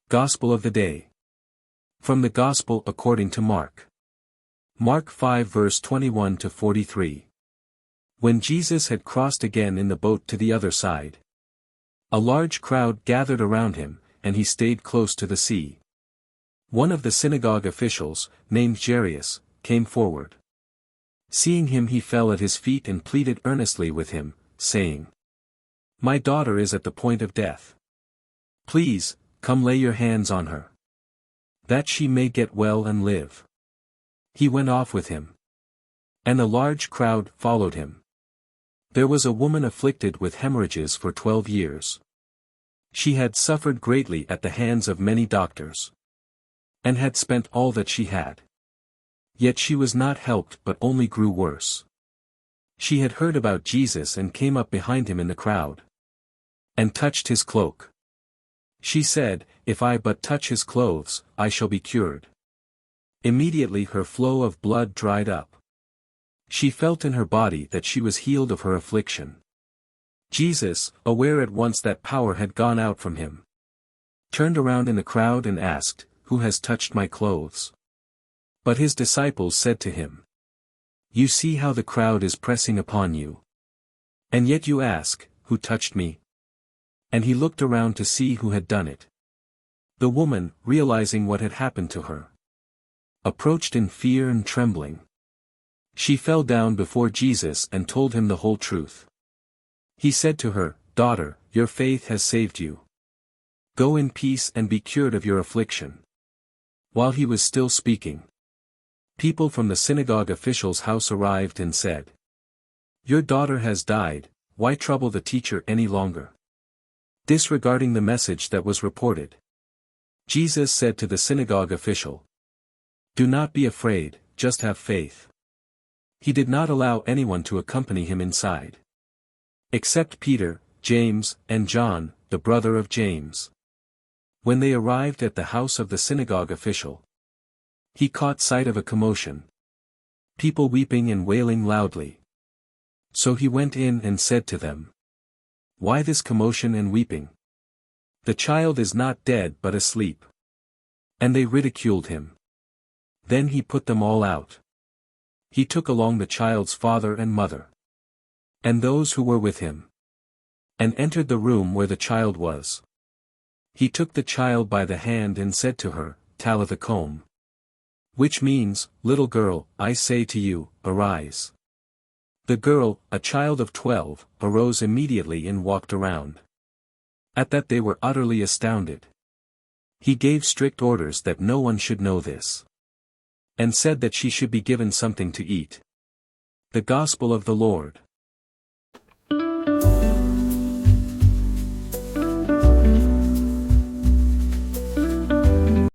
Gospel of the Day. From the Gospel according to Mark. Mark 5 verse 21 to 43. When Jesus had crossed again in the boat to the other side, a large crowd gathered around him, and he stayed close to the sea. One of the synagogue officials, named Jairus, came forward. Seeing him, he fell at his feet and pleaded earnestly with him, saying, "My daughter is at the point of death. Please, come lay your hands on her, that she may get well and live." He went off with him, and a large crowd followed him. There was a woman afflicted with hemorrhages for 12 years. She had suffered greatly at the hands of many doctors, and had spent all that she had. Yet she was not helped but only grew worse. She had heard about Jesus and came up behind him in the crowd, and touched his cloak. She said, "If I but touch his clothes, I shall be cured." Immediately her flow of blood dried up. She felt in her body that she was healed of her affliction. Jesus, aware at once that power had gone out from him, turned around in the crowd and asked, "Who has touched my clothes?" But his disciples said to him, "You see how the crowd is pressing upon you, and yet you ask, 'Who touched me?'" And he looked around to see who had done it. The woman, realizing what had happened to her, approached in fear and trembling. She fell down before Jesus and told him the whole truth. He said to her, "Daughter, your faith has saved you. Go in peace and be cured of your affliction." While he was still speaking, people from the synagogue official's house arrived and said, "Your daughter has died, why trouble the teacher any longer?" Disregarding the message that was reported, Jesus said to the synagogue official, "Do not be afraid, just have faith." He did not allow anyone to accompany him inside, except Peter, James, and John, the brother of James. When they arrived at the house of the synagogue official, he caught sight of a commotion, people weeping and wailing loudly. So he went in and said to them, "Why this commotion and weeping? The child is not dead but asleep." And they ridiculed him. Then he put them all out. He took along the child's father and mother, and those who were with him, and entered the room where the child was. He took the child by the hand and said to her, "TALITAKUM," which means, "Little girl, I say to you, arise." The girl, a child of 12, arose immediately and walked around. At that they were utterly astounded. He gave strict orders that no one should know this, and said that she should be given something to eat. The Gospel of the Lord.